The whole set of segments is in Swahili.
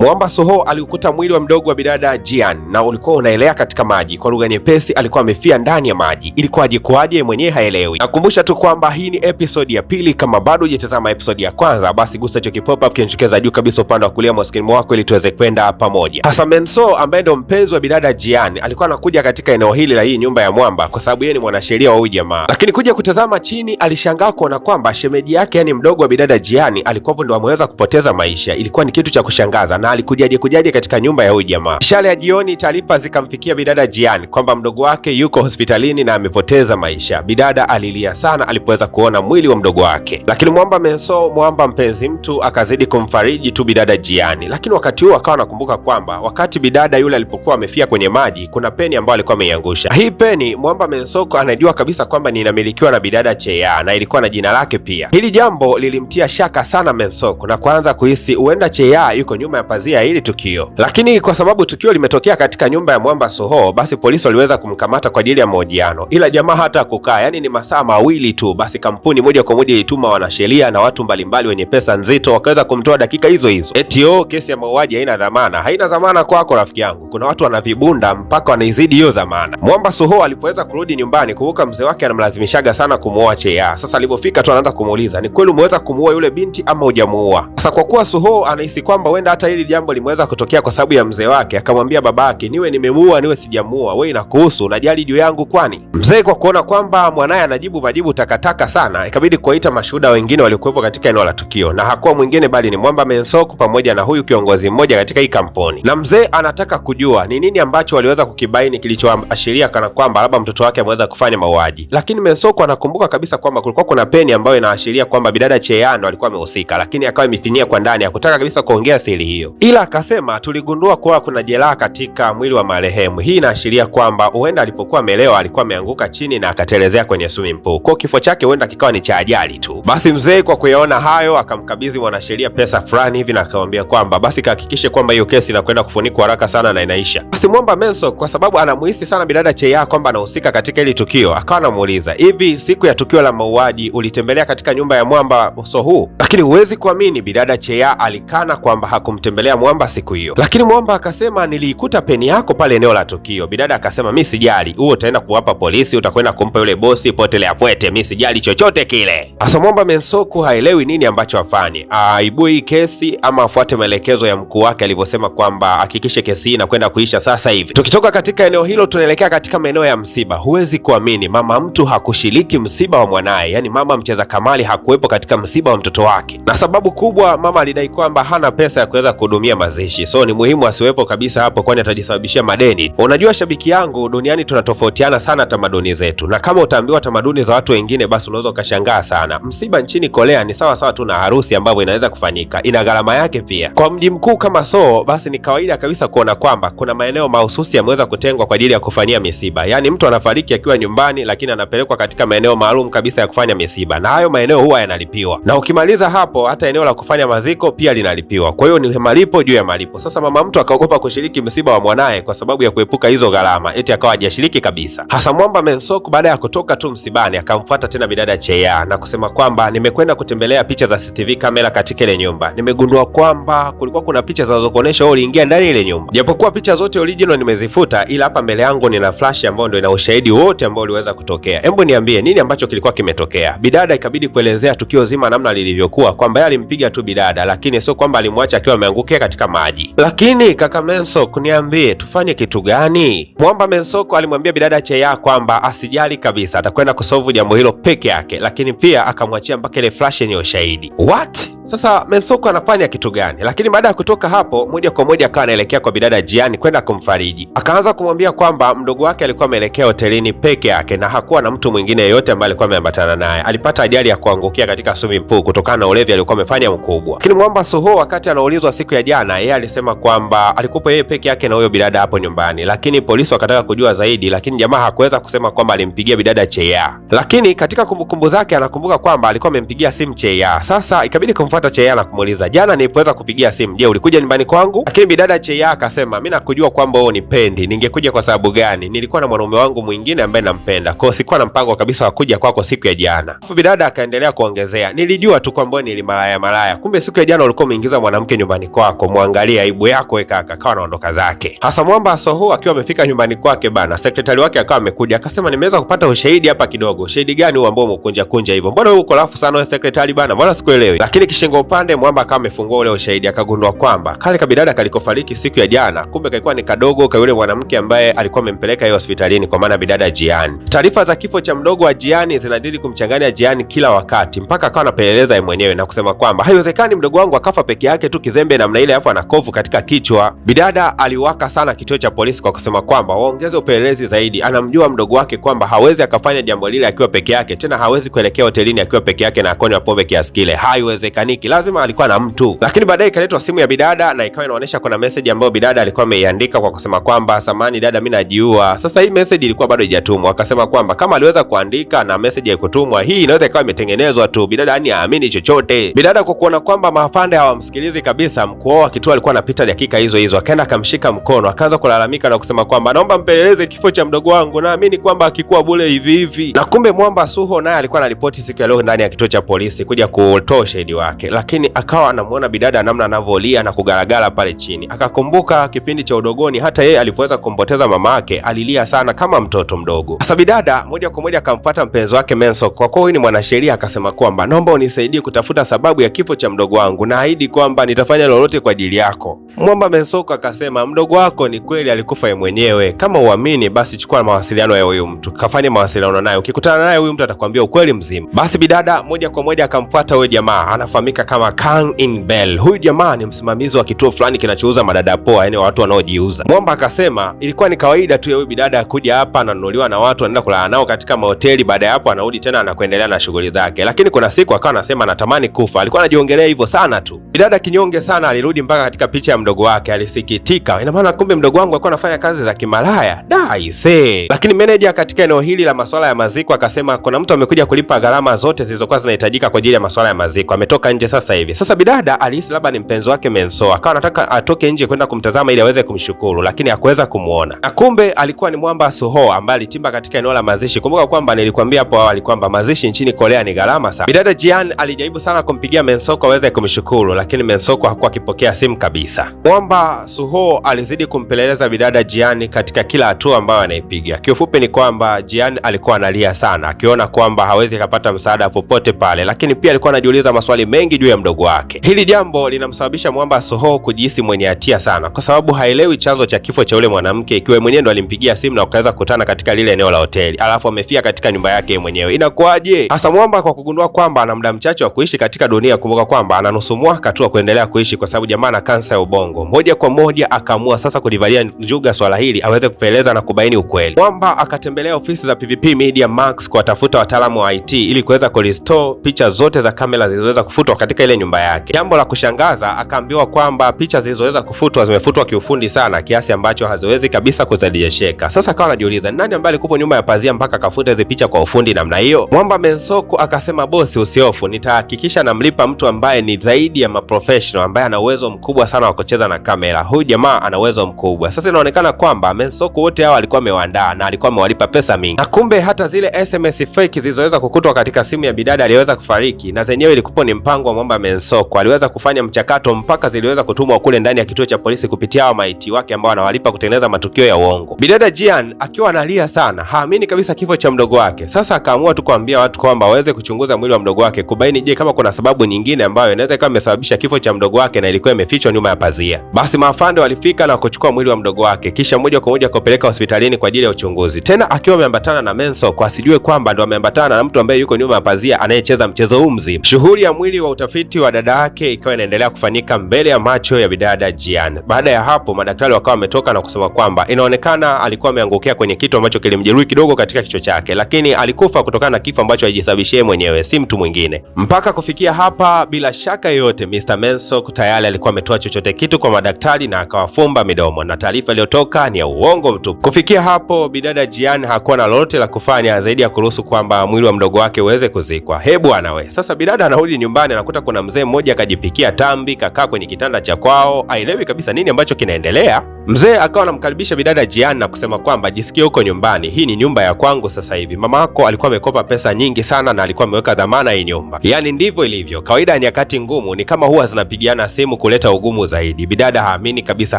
Mwamba Soho aliukuta mwili wa mdogo wa bidada Jian na ulikuwa unaelea katika maji. Kwa lugha nyepesi, alikuwa amefia ndani ya maji. Ilikuwaje kwaje mwenyewe haelewi. Nakumbusha tu kwamba hii ni episode ya pili. Kama bado hujatazama episode ya kwanza, basi gusa hicho kipop up kinachokeza juu kabisa upande wa kulia mwa screen wako ili tuweze kwenda pamoja. Hasa Menso ambaye ndio mpenzi wa bidada Jian alikuwa anakuja katika eneo hili la hii nyumba ya Mwamba kwa sababu yeye ni mwanasheria wa huyu jamaa. Lakini kuja kutazama chini alishangaa kuona kwamba shemeji yake, yani mdogo wa bidada Jian, alikuwa ndo ameweza kupoteza maisha. Ilikuwa ni kitu cha kushangaza na alikujaje katika nyumba ya huyu jamaa. Ishara ya jioni, taarifa zikamfikia bidada Jian kwamba mdogo wake yuko hospitalini na amepoteza maisha. Bidada alilia sana alipoweza kuona mwili wa mdogo wake, lakini Mwamba Menso, Mwamba mpenzi mtu, akazidi kumfariji tu bidada Jian. Lakini wakati huo akawa anakumbuka kwamba wakati bidada yule alipokuwa amefia kwenye maji, kuna peni ambayo alikuwa ameiangusha. Hii peni Mwamba Menso anajua kabisa kwamba ni inamilikiwa na bidada Chea na ilikuwa na jina lake pia. Hili jambo lilimtia shaka sana Menso na kuanza kuhisi huenda Chea yuko nyuma ya pazia hili tukio. Lakini kwa sababu tukio limetokea katika nyumba ya Mwamba Soho, basi polisi waliweza kumkamata kwa ajili ya mahojiano. Ila jamaa hata kukaa, yani ni masaa mawili tu, basi kampuni moja kwa moja ilituma wanasheria na watu mbalimbali wenye pesa nzito wakaweza kumtoa dakika hizo hizo. Eti kesi ya mauaji haina dhamana. Haina dhamana kwako rafiki yangu. Kuna watu wanavibunda mpaka wanaizidi hiyo dhamana. Mwamba Soho alipoweza kurudi nyumbani, kumbuka mzee wake anamlazimishaga sana kumuoa Chea. Sasa alipofika tu anaanza kumuuliza, ni kweli umeweza kumuoa yule binti ama hujamuoa? Sasa kwa kuwa Soho anahisi kwamba huenda hata hili jambo limeweza kutokea kwa sababu ya mzee wake, akamwambia babake, niwe nimemuoa niwe sijamuoa, wewe inakuhusu? Unajali juu yangu kwani? Mzee kwa kuona kwamba mwanaye anajibu majibu takataka sana, ikabidi kuwaita mashuhuda wengine waliokuwepo katika eneo la tukio, na hakuwa mwingine bali ni Mwamba Menso pamoja na huyu kiongozi mmoja katika hii kampuni. Na mzee anataka kujua ni nini ambacho waliweza kukibaini kilichoashiria kana kwamba labda mtoto wake ameweza kufanya mauaji. Lakini Menso anakumbuka kabisa kwamba kulikuwa kuna peni ambayo inaashiria kwamba bidada Cheano alikuwa amehusika, lakini akawa imefinia kwa ndani, hakutaka kabisa kuongea siri hiyo. Ila akasema tuligundua kuwa kuna jeraha katika mwili wa marehemu. Hii inaashiria kwamba huenda alipokuwa amelewa alikuwa ameanguka chini na akatelezea kwenye swimming pool. Kwa kifo chake huenda kikawa ni cha ajali tu. Basi mzee kwa kuyaona hayo akamkabidhi mwanasheria pesa fulani hivi na akamwambia kwamba basi kahakikishe kwamba hiyo kesi inakwenda kufunikwa haraka sana na inaisha. Basi Mwamba Menso kwa sababu anamuhisi sana bidada Chea kwamba anahusika katika hili tukio, akawa anamuuliza, hivi siku ya tukio la mauaji ulitembelea katika nyumba ya Mwamba Soho? Lakini huwezi kuamini bidada Chea alikana kwamba hakumtembelea Mwamba siku hiyo. Lakini Mwamba akasema, niliikuta peni yako pale eneo la tukio. Bidada akasema, mimi sijali, huo utaenda kuwapa polisi, utakwenda kumpa yule bosi, potelea pwete, mimi sijali chochote kile. Asa Mwamba Mensoku haelewi nini ambacho afanye, aibue hii kesi ama afuate maelekezo ya mkuu wake alivyosema kwamba hakikishe kesi hii inakwenda kuisha sasa hivi. Tukitoka katika eneo hilo tunaelekea katika maeneo ya msiba. Huwezi kuamini mama mtu hakushiriki msiba wa mwanaye, yani mama mcheza kamali hakuwepo katika msiba wa mtoto wake, na sababu kubwa mama alidai kwamba hana pesa ya kuweza kuhudumia mazishi, so ni muhimu asiwepo kabisa hapo, kwani atajisababishia madeni. Unajua shabiki yangu, duniani tunatofautiana sana tamaduni zetu, na kama utaambiwa tamaduni za watu wengine basi unaweza ukashangaa sana. Msiba nchini Korea ni sawa sawa tu na harusi ambavyo inaweza kufanyika, ina gharama yake pia. Kwa mji mkuu kama Seoul basi ni kawaida kabisa kuona kwamba kuna maeneo mahususi yameweza kutengwa kwa ajili ya kufanyia misiba, yani mtu anafariki akiwa nyumbani lakini anapelekwa katika maeneo maalum kabisa ya kufanya misiba, na hayo maeneo huwa yanalipiwa, na ukimaliza hapo hata eneo la kufanya maziko pia linalipiwa. Kwa hiyo ni malipo juu ya malipo. Sasa mama mtu akaogopa kushiriki msiba wa mwanaye kwa sababu ya kuepuka hizo gharama, eti akawa hajashiriki kabisa. Hasa Mwamba Mensoku baada ya kutoka tu msibani akamfuata tena bidada Chea na kusema kwamba nimekwenda kutembelea picha za CCTV kamera katika ile nyumba, nimegundua kwamba kulikuwa kuna picha zinazokuonesha wewe uliingia ndani ile nyumba, japokuwa picha zote original nimezifuta, ila hapa mbele yangu nina flash ambayo ndio ina ushahidi wote ambao uliweza kutokea. Hebu niambie nini ambacho kilikuwa kimetokea? Bidada ikabidi kuelezea tukio zima namna lilivyokuwa, kwamba yeye alimpiga tu bidada, lakini sio kwamba alimwacha akiwa ameangukia katika maji. Lakini kaka Mensoku, niambie tufanye kitu gani? Mwamba Mensoku alimwambia bidada Chea kwamba asijali kabisa, atakwenda kusolve jambo hilo peke yake, lakini pia akamwachia mpaka ile flash yenye ushahidi. What? Sasa Mensoku anafanya kitu gani? Lakini baada ya kutoka hapo moja kwa moja akawa anaelekea kwa bidada Jian kwenda kumfariji. Akaanza kumwambia kwamba mdogo wake alikuwa ameelekea hotelini peke yake na hakuwa na mtu mwingine yeyote ambaye alikuwa ameambatana naye. Alipata ajali ya kuangukia katika swimming pool kutokana na ulevi alikuwa amefanya mkubwa. Lakini Mwamba Soho wakati anaulizwa siku ya jana, yeye alisema kwamba alikuwa yeye peke yake na huyo bidada hapo nyumbani, lakini polisi wakataka kujua zaidi, lakini jamaa hakuweza kusema kwamba alimpigia bidada Chea. Lakini katika kumbukumbu zake anakumbuka kwamba alikuwa amempigia simu Chea. Sasa ikabidi kumfuata akamfuata Cheya na kumuuliza, jana nilipoweza kupigia simu, je, ulikuja nyumbani kwangu? Lakini bidada Cheya akasema, mimi nakujua kwamba wewe unipendi, ningekuja kwa sababu gani? Nilikuwa na mwanaume wangu mwingine ambaye nampenda, kwa hiyo sikuwa na mpango kabisa wa kuja kwako siku ya jana. Bidada akaendelea kuongezea, nilijua tu kwamba ni malaya, kumbe siku ya jana ulikuwa umeingiza mwanamke nyumbani kwako, muangalie aibu yako wewe kaka. Akawa anaondoka zake. Hasa Mwamba Soho akiwa amefika nyumbani kwake bana, sekretari wake akawa amekuja akasema, nimeweza kupata ushahidi hapa kidogo. Ushahidi gani huo ambao umekunja hivyo? Mbona wewe uko lafu sana wewe sekretari bana, mbona sikuelewi? Lakini kishengo upande Mwamba akawa amefungua ule ushahidi, akagundua kwamba kale kabidada kalikofariki siku ya jana kumbe kalikuwa ni kadogo ka yule mwanamke ambaye alikuwa amempeleka yeye hospitalini, kwa maana bidada Jian. Taarifa za kifo cha mdogo wa Jian zinadili kumchanganya Jian kila wakati, mpaka akawa anapeleleza yeye mwenyewe na kusema kwamba haiwezekani mdogo wangu akafa peke yake tu kizembe namna ile, afu ana kovu katika kichwa. Bidada aliwaka sana kituo cha polisi kwa kusema kwamba waongeze upelelezi zaidi, anamjua mdogo wake kwamba hawezi akafanya jambo lile akiwa peke yake, tena hawezi kuelekea hotelini akiwa peke yake na akonywa pombe kiasi kile, haiwezekaniki, lazima alikuwa na mtu. Lakini baadaye ikaletwa simu ya bidada na ikawa inaonyesha kuna message ambayo bidada alikuwa ameiandika kwa kusema kwamba, samani dada, mimi najiua. Sasa hii message ilikuwa bado haijatumwa, akasema kwamba kama aliweza kuandika na message haikutumwa, hii inaweza ikawa imetengenezwa tu. Bidada yani haamini chochote. Bidada kwa kuona kwamba mafande hawamsikilizi kabisa, mkuu wa kituo alikuwa anapita dakika hizo, akaenda akamshika mkono, akaanza kulalamika na kusema kwamba naomba mpeleleze kifo cha mdogo wangu, naamini kwamba akikuwa bure hivi. Na kumbe Mwamba Soho naye alikuwa anaripoti siku ya leo ndani ya kituo cha polisi kuja kutoa ushahidi wake, lakini akawa anamuona bidada namna anavyolia na kugaragara pale chini. Akakumbuka kipindi cha udogoni, hata yeye alipoweza kumpoteza mama yake alilia sana kama mtoto mdogo. Sasa bidada moja kwa moja akamfuata mpenzi wake Menso, kwa kuwa huyu ni mwanasheria, akasema kwamba naomba unisaidie kutafuta sababu ya kifo cha mdogo wangu, naahidi kwamba nitafanya lolote kwa ajili yako. Mwamba Mensoko akasema, mdogo wako ni kweli alikufa yeye mwenyewe, kama uamini basi chukua mawasiliano ya huyu mtu, kafanye mawasiliano naye, ukikutana naye huyu mtu atakwambia ukweli mzima. Basi bidada moja kwa moja akamfuata huyo jamaa, anafahamika kama Kang In Bell. Huyu jamaa ni msimamizi wa kituo fulani kinachouza madada poa, yani watu wanaojiuza. Mwamba akasema ilikuwa ni kawaida tu ya huyu bidada kuja hapa, ananunuliwa na watu, anaenda kulala nao katika mahoteli, baada ya hapo anarudi tena na kuendelea na shughuli zake. Lakini kuna siku akawa anasema anatamani kufa, alikuwa anajiongelea hivyo sana tu. Bidada kinyonge sana alirudi mpaka katika picha ya mdogo wake, alisikitika, ina maana kumbe mdogo wangu alikuwa anafanya kazi za kimalaya daise. Lakini meneja katika eneo hili la masuala ya maziko akasema kuna mtu amekuja kulipa gharama zote zilizokuwa zinahitajika kwa ajili ya masuala ya maziko, ametoka nje sasa hivi. Sasa bidada alihisi labda ni mpenzi wake Menso, akawa anataka atoke nje kwenda kumtazama ili aweze kumshukuru, lakini hakuweza kumuona, na kumbe alikuwa ni Mwamba Soho ambaye alitimba katika eneo la mazishi. Kumbuka kwamba nilikwambia hapo awali kwamba mazishi nchini Korea ni gharama sana. Bidada Jian alijaribu sana kumpigia Mensoko aweze kumshukuru, lakini Mensoko hakuwa akipokea simu kabisa. Mwamba Soho alizidi kumpeleleza bidada Jian katika kila hatua ambayo anaipiga. Kiufupi ni kwamba Jian alikuwa analia sana, akiona kwamba hawezi kupata msaada popote pale, lakini pia alikuwa anajiuliza maswali mengi juu ya mdogo wake. Hili jambo linamsababisha Mwamba Soho kujihisi mwenye hatia sana, kwa sababu haelewi chanzo cha kifo cha yule mwanamke, ikiwa mwenyewe ndo alimpigia simu na wakaweza kukutana katika lile eneo la hoteli, alafu amefia katika nyumba yake mwenyewe. Inakuwaje? Hasa Mwamba kwa kugundua kwamba ana muda mchache wa kuishi katika dunia, kumbuka kwamba ana nusu mwaka tu wa kuendelea kuishi kwa sababu jamaa ana kansa ya ubongo. Moja kwa moja akaamua sasa kulivalia njuga swala hili aweze kupeleza na kubaini ukweli. Mwamba akatembelea ofisi za PVP Media Max kuwatafuta wataalamu wa IT ili kuweza kurestore picha zote za kamera zilizoweza kufutwa katika ile nyumba yake. Jambo la kushangaza, akaambiwa kwamba picha zilizoweza kufutwa zimefutwa kiufundi sana kiasi ambacho haziwezi kabisa kuzalisheka. Sasa akawa anajiuliza nani ambaye alikuwa nyuma ya pazia mpaka akafuta hizo picha kwa ufundi namna hiyo. Mwamba Mensoko akasema, bosi usiofu, nitahakikisha namlipa mtu ambaye ni zaidi ya maprofessional, ambaye ana uwezo mkubwa sana wa kucheza na kamera. Huyu jamaa ana uwezo mkubwa. Sasa inaonekana kwamba Mensoko wote hao alikuwa amewaandaa na alikuwa amewalipa pesa mingi, na kumbe hata zile SMS fake zilizoweza kukutwa katika simu ya bidada aliyeweza kufariki na zenyewe ilikuwa ni mpango wa Mwamba Mensoko. Aliweza kufanya mchakato mpaka ziliweza kutumwa kule ndani ya kituo cha polisi kupitia hao maiti wake ambao anawalipa kutengeneza matukio ya uongo. Bidada Jian akiwa analia sana, haamini kabisa kifo cha mdogo wake. Sasa akaamua tu kuambia watu kwamba waweze kuchunguza mwili wa mdogo wake kubaini je kama kuna sababu nyingine ambayo inaweza ikawa imesababisha kifo cha mdogo wake na ilikuwa imefichwa nyuma ya pazia. Basi maafande walifika na kuchukua mwili wa mdogo wake, kisha moja kwa moja kupeleka hospitalini kwa ajili ya uchunguzi, tena akiwa ameambatana na Mensoko, asijue kwamba ndo ameambatana na mtu ambaye yuko nyuma ya pazia anayecheza mchezo huu mzima. Shughuli ya mwili wa utafiti wa dada yake ikawa inaendelea kufanyika mbele ya macho ya bidada Jian. Baada ya hapo madaktari wakawa wametoka na kusema kwamba inaonekana alikuwa ameangukia kwenye kitu ambacho kilimjeruhi kidogo katika kichwa chake, lakini alikufa kutokana na kifo ambacho alijisababishia mwenyewe, si mtu mwingine. Mpaka kufikia hapa, bila shaka yoyote, Mr. Mensoko tayari alikuwa ametoa chochote kitu kwa madaktari na akawafumba midomo, na taarifa iliyotoka ni ya uongo mtupu. Kufikia hapo, bidada Jian hakuwa na lolote la kufanya zaidi ya kuruhusu kwamba mwili wa mdogo wake uweze kuzikwa. Hebu anawe sasa, bidada anarudi nyumbani na anakuta kuna mzee mmoja akajipikia tambi, kakaa kwenye kitanda cha kwao, haelewi kabisa nini ambacho kinaendelea. Mzee akawa anamkaribisha bidada Jian na kusema kwamba jisikie huko nyumbani, hii ni nyumba ya kwangu sasa hivi. Mama yako alikuwa amekopa pesa nyingi sana na alikuwa ameweka dhamana hii nyumba. Yaani ndivyo ilivyo. Kawaida ya nyakati ngumu ni kama huwa zinapigiana simu kuleta ugumu zaidi. Bidada haamini kabisa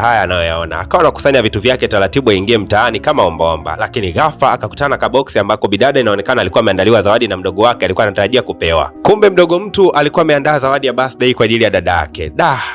haya anayoyaona. Akawa anakusanya vitu vyake taratibu aingie mtaani kama ombaomba. Lakini ghafla akakutana kaboksi ambako bidada inaonekana alikuwa ameandaliwa zawadi na mdogo wake alikuwa anatarajia kupewa. Kumbe mdogo mtu alikuwa ameandaa zawadi ya birthday kwa ajili ya dada yake.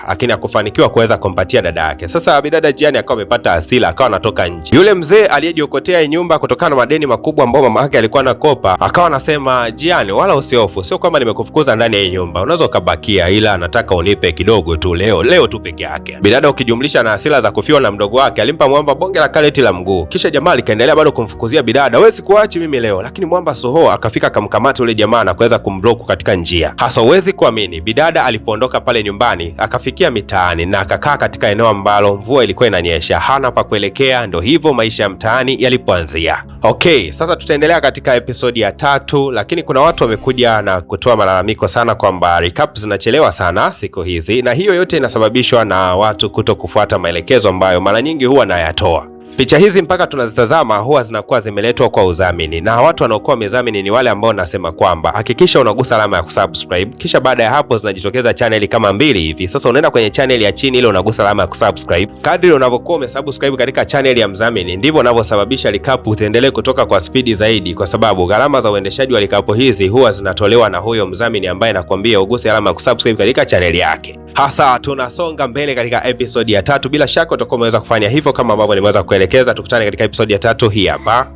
Lakini hakufanikiwa kuweza kumpatia dada yake. Sasa bidada Jian akawa amepata hasira, akawa anatoka nje. Yule mzee aliyejiokotea nyumba kutokana na madeni makubwa ambayo mama yake alikuwa anakopa, akawa anasema, Jian, wala usihofu, sio kwamba nimekufukuza ndani ya nyumba, unaweza ukabakia, ila nataka unipe kidogo tu leo tu peke yake. Bidada ukijumlisha na hasira za kufiwa na mdogo wake, alimpa mwamba bonge la kareti la mguu. Kisha jamaa alikaendelea bado kumfukuzia bidada, wewe sikuachi mimi leo. Lakini mwamba Soho akafika akamkamata yule jamaa na kuweza kumblock katika njia. Hasa huwezi kuamini, bidada alipoondoka pale nyumbani akafikia mitaani na akakaa katika eneo ambalo mvua ilikuwa inanyesha, hana pa kuelekea. Ndo hivyo maisha ya mtaani yalipoanzia. Okay, sasa tutaendelea katika episodi ya 3, lakini kuna watu wamekuja na kutoa malalamiko sana kwamba recap zinachelewa sana siku hizi, na hiyo yote inasababishwa na watu kuto kufuata maelekezo ambayo mara nyingi huwa nayatoa. Picha hizi mpaka tunazitazama huwa zinakuwa zimeletwa kwa udhamini, na watu wanaokuwa wamedhamini ni wale ambao nasema kwamba hakikisha unagusa alama ya kusubscribe, kisha baada ya hapo zinajitokeza channel kama 2 hivi. Sasa unaenda kwenye channel ya chini ile unagusa alama ya kusubscribe. Kadri unavyokuwa umesubscribe katika channel ya mdhamini ndivyo unavyosababisha recap ziendelee kutoka kwa spidi zaidi, kwa sababu gharama za uendeshaji wa recap hizi huwa zinatolewa na huyo mdhamini ambaye nakwambia uguse alama ya kusubscribe katika channel yake. Hasa tunasonga mbele katika episode ya 3. Bila shaka utakuwa umeweza kufanya hivyo kama ambavyo nimeweza kuelekeza. Tukutane katika episode ya 3 hii hapa.